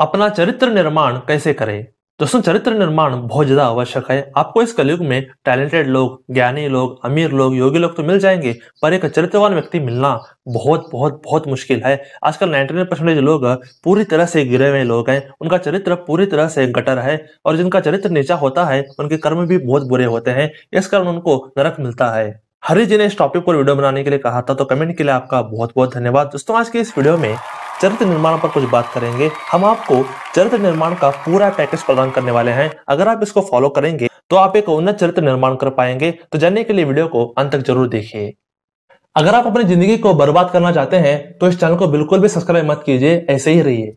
अपना चरित्र निर्माण कैसे करें? दोस्तों, चरित्र निर्माण बहुत ज्यादा आवश्यक है। आपको इस कलयुग में टैलेंटेड लोग, ज्ञानी लोग, अमीर लोग, योगी लोग तो मिल जाएंगे, पर एक चरित्रवान व्यक्ति मिलना बहुत बहुत बहुत मुश्किल है। आजकल 99% लोग पूरी तरह से गिरे हुए लोग हैं। उनका चरित्र पूरी तरह से गटर है और जिनका चरित्र नीचा होता है उनके कर्म भी बहुत बुरे होते हैं। इस कारण उनको नरक मिलता है। हरि जी ने इस टॉपिक पर वीडियो बनाने के लिए कहा था, तो कमेंट के लिए आपका बहुत बहुत धन्यवाद। दोस्तों, आज के इस वीडियो में चरित्र निर्माण पर कुछ बात करेंगे। हम आपको चरित्र निर्माण का पूरा पैकेज प्रदान करने वाले हैं। अगर आप इसको फॉलो करेंगे तो आप एक उन्नत चरित्र निर्माण कर पाएंगे। तो जानने के लिए वीडियो को अंत तक जरूर देखिए। अगर आप अपनी जिंदगी को बर्बाद करना चाहते हैं तो इस चैनल को बिल्कुल भी सब्सक्राइब मत कीजिए, ऐसे ही रहिए।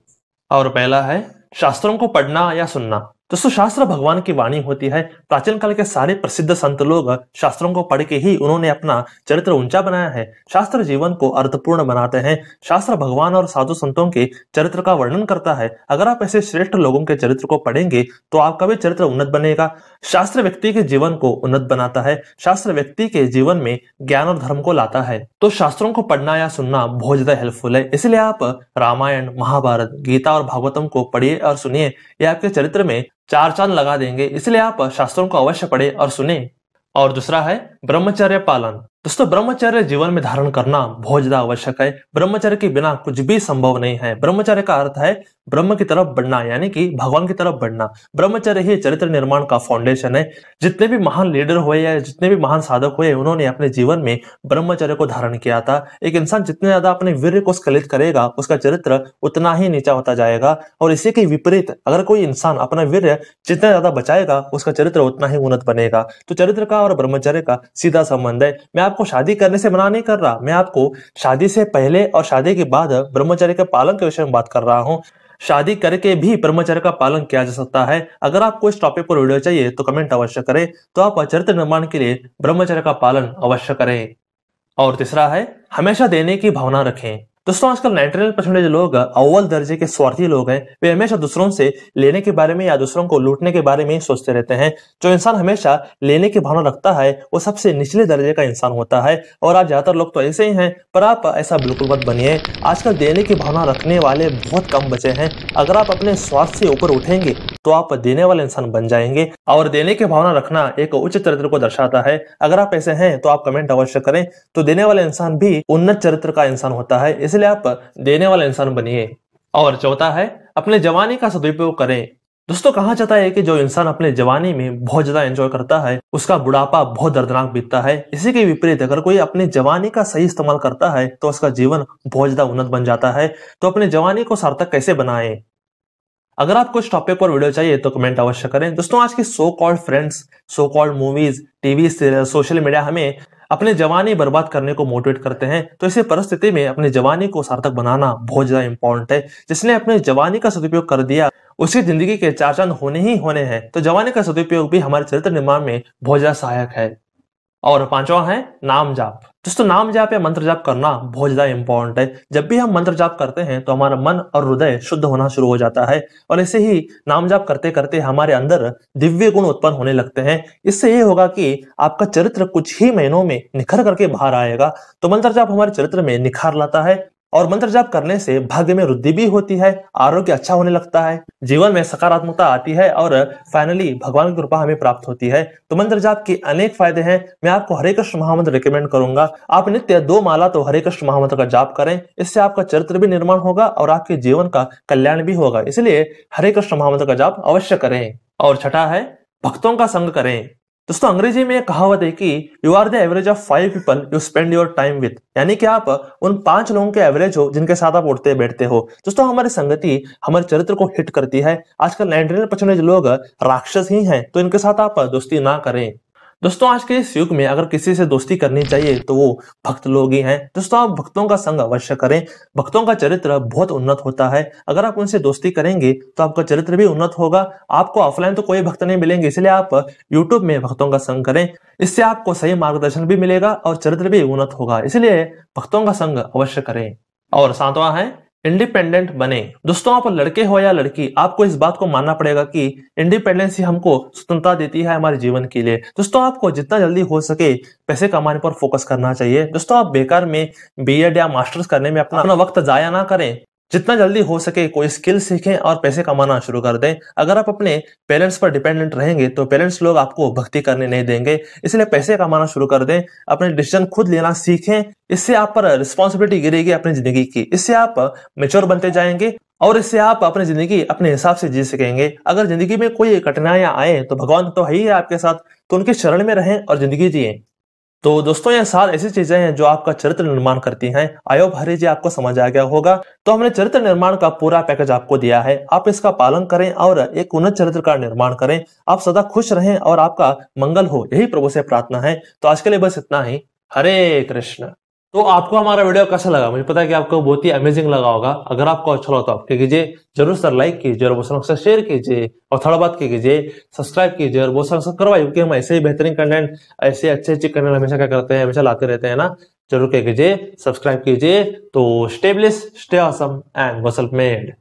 और पहला है शास्त्रों को पढ़ना या सुनना। दोस्तों, शास्त्र भगवान की वाणी होती है। प्राचीन काल के सारे प्रसिद्ध संत लोग शास्त्रों को पढ़ के ही उन्होंने अपना चरित्र ऊंचा बनाया है। शास्त्र जीवन को अर्थपूर्ण बनाते हैं। शास्त्र भगवान और साधु संतों के चरित्र का वर्णन करता है। अगर आप ऐसे श्रेष्ठ लोगों के चरित्र को पढ़ेंगे तो आपका भी चरित्र उन्नत बनेगा। शास्त्र व्यक्ति के जीवन को उन्नत बनाता है। शास्त्र व्यक्ति के जीवन में ज्ञान और धर्म को लाता है। तो शास्त्रों को पढ़ना या सुनना बहुत ज्यादा हेल्पफुल है। इसलिए आप रामायण, महाभारत, गीता और भागवतम को पढ़िए और सुनिए। यह आपके चरित्र में चार चांद लगा देंगे। इसलिए आप शास्त्रों को अवश्य पढ़े और सुने। और दूसरा है ब्रह्मचर्य पालन। दोस्तों, ब्रह्मचर्य जीवन में धारण करना बहुत ज्यादा आवश्यक है। ब्रह्मचर्य के बिना कुछ भी संभव नहीं है। ब्रह्मचर्य का अर्थ है ब्रह्म की तरफ बढ़ना, यानी कि भगवान की तरफ बढ़ना। ब्रह्मचर्य ही चरित्र निर्माण का फाउंडेशन है। जितने भी महान लीडर हुए या जितने भी महान साधक हुए, उन्होंने अपने जीवन में ब्रह्मचर्य को धारण किया था। एक इंसान जितने ज्यादा अपने वीर्य को स्खलित करेगा, उसका चरित्र उतना ही नीचा होता जाएगा। और इसी के विपरीत अगर कोई इंसान अपना वीर्य जितना ज्यादा बचाएगा, उसका चरित्र उतना ही उन्नत बनेगा। तो चरित्र का और ब्रह्मचर्य का सीधा संबंध है। मैं आपको शादी करने से मना नहीं कर रहा, मैं आपको शादी से पहले और शादी के बाद ब्रह्मचर्य के पालन के विषय में बात कर रहा हूं। शादी करके भी ब्रह्मचर्य का पालन किया जा सकता है। अगर आपको इस टॉपिक पर वीडियो चाहिए तो कमेंट अवश्य करें। तो आप चरित्र निर्माण के लिए ब्रह्मचर्य का पालन अवश्य करें। और तीसरा है हमेशा देने की भावना रखें। दोस्तों, आजकल 99% लोग अव्वल दर्जे के स्वार्थी लोग हैं। वे हमेशा दूसरों से लेने के बारे में या दूसरों को लूटने के बारे में ही सोचते रहते हैं। जो इंसान हमेशा लेने की भावना रखता है वो सबसे निचले दर्जे का इंसान होता है। और आज ज्यादातर लोग तो ऐसे ही हैं, पर आप ऐसा बिल्कुल मत बनिए। आजकल देने की भावना रखने वाले बहुत कम बचे हैं। अगर आप अपने स्वार्थ से ऊपर उठेंगे तो आप देने वाले इंसान बन जाएंगे। और देने की भावना रखना एक उच्च चरित्र को दर्शाता है। अगर आप ऐसे हैं तो आप कमेंट अवश्य करें। तो देने वाले इंसान भी उन्नत चरित्र का इंसान होता है, इसलिए आप देने वाला इंसान बनिए। और चौथा है अपने जवानी का सदुपयोग करें। दोस्तों, कहा जाता है कि जो इंसान अपने जवानी में बहुत ज्यादा एंजॉय करता है उसका बुढ़ापा बहुत दर्दनाक बीतता है। इसी के विपरीत अगर कोई अपनी जवानी का सही इस्तेमाल करता है तो उसका जीवन बहुत ज्यादा उन्नत बन जाता है। तो अपने जवानी को सार्थक कैसे बनाएं? अगर आपको इस टॉपिक पर वीडियो चाहिए तो कमेंट अवश्य करें। दोस्तों, आज की so called friends, so called movies, TV, social media हमें अपने जवानी बर्बाद करने को मोटिवेट करते हैं। तो इसी परिस्थिति में अपनी जवानी को सार्थक बनाना बहुत ज्यादा इंपॉर्टेंट है। जिसने अपने जवानी का सदुपयोग कर दिया उसकी जिंदगी के चार चांद होने ही होने हैं। तो जवानी का सदुपयोग भी हमारे चरित्र निर्माण में बहुत ज्यादा सहायक है। और पांचवा है नाम जाप। दोस्तों, नाम जाप या मंत्र जाप करना बहुत ज्यादा इंपॉर्टेंट है। जब भी हम मंत्र जाप करते हैं तो हमारा मन और हृदय शुद्ध होना शुरू हो जाता है। और ऐसे ही नाम जाप करते करते हमारे अंदर दिव्य गुण उत्पन्न होने लगते हैं। इससे ये होगा कि आपका चरित्र कुछ ही महीनों में निखर करके बाहर आएगा। तो मंत्र जाप हमारे चरित्र में निखार लाता है। और मंत्र जाप करने से भाग्य में वृद्धि भी होती है, आरोग्य अच्छा होने लगता है, जीवन में सकारात्मकता आती है और फाइनली भगवान की कृपा हमें प्राप्त होती है। तो मंत्र जाप के अनेक फायदे हैं। मैं आपको हरे कृष्ण महामंत्र रिकमेंड करूंगा। आप नित्य 2 माला तो हरे कृष्ण महामंत्र का जाप करें। इससे आपका चरित्र भी निर्माण होगा और आपके जीवन का कल्याण भी होगा। इसलिए हरे कृष्ण महामंत्र का जाप अवश्य करें। और छठा है भक्तों का संग करें। दोस्तों, अंग्रेजी में एक कहावत है कि you are the average of 5 people you spend your time with, यानी कि आप उन 5 लोगों के एवरेज हो जिनके साथ आप उठते बैठते हो। दोस्तों, हमारी संगति हमारे चरित्र को हिट करती है। आजकल 99% लोग राक्षस ही हैं, तो इनके साथ आप दोस्ती ना करें। दोस्तों, आज के इस युग में अगर किसी से दोस्ती करनी चाहिए तो वो भक्त लोग ही हैं। दोस्तों, आप भक्तों का संग अवश्य करें। भक्तों का चरित्र बहुत उन्नत होता है। अगर आप उनसे दोस्ती करेंगे तो आपका चरित्र भी उन्नत होगा। आपको ऑफलाइन तो कोई भक्त नहीं मिलेंगे, इसलिए आप यूट्यूब में भक्तों का संग करें। इससे आपको सही मार्गदर्शन भी मिलेगा और चरित्र भी उन्नत होगा। इसलिए भक्तों का संग अवश्य करें। और सातवां है इंडिपेंडेंट बने। दोस्तों, आप लड़के हो या लड़की, आपको इस बात को मानना पड़ेगा कि इंडिपेंडेंस ही हमको स्वतंत्रता देती है हमारे जीवन के लिए। दोस्तों, आपको जितना जल्दी हो सके पैसे कमाने पर फोकस करना चाहिए। दोस्तों, आप बेकार में बीएड या मास्टर्स करने में अपना वक्त जाया ना करें। जितना जल्दी हो सके कोई स्किल सीखें और पैसे कमाना शुरू कर दें। अगर आप अपने पेरेंट्स पर डिपेंडेंट रहेंगे तो पेरेंट्स लोग आपको भक्ति करने नहीं देंगे, इसलिए पैसे कमाना शुरू कर दें। अपने डिसीजन खुद लेना सीखें, इससे आप पर रिस्पॉन्सिबिलिटी गिरेगी अपनी जिंदगी की। इससे आप मैच्योर बनते जाएंगे और इससे आप अपनी जिंदगी अपने हिसाब से जी सकेंगे। अगर जिंदगी में कोई कठिनाइयां आए तो भगवान तो है ही है आपके साथ, तो उनके शरण में रहें और जिंदगी जिए। तो दोस्तों ये 7 ऐसी चीजें हैं जो आपका चरित्र निर्माण करती हैं। आई होप हरी जी आपको समझ आ गया होगा। तो हमने चरित्र निर्माण का पूरा पैकेज आपको दिया है, आप इसका पालन करें और एक उन्नत चरित्र का निर्माण करें। आप सदा खुश रहें और आपका मंगल हो, यही प्रभु से प्रार्थना है। तो आज के लिए बस इतना ही। हरे कृष्ण। तो आपको हमारा वीडियो कैसा लगा? मुझे पता है कि आपको बहुत ही अमेजिंग लगा होगा। अगर आपको अच्छा लगा तो आप क्या कीजिए, जरूर सर लाइक कीजिए और बहुत सारा शेयर कीजिए और थोड़ा बात कीजिए, सब्सक्राइब कीजिए और बहुत सारा सब्सक्राइब करवाइए, क्योंकि हम ऐसे ही बेहतरीन कंटेंट, ऐसे अच्छे कंटेंट हमेशा क्या करते हैं, हमेशा लाते रहते हैं ना। जरूर क्या कीजिए, सब्सक्राइब कीजिए। तो stay blessed, stay awesome and self made.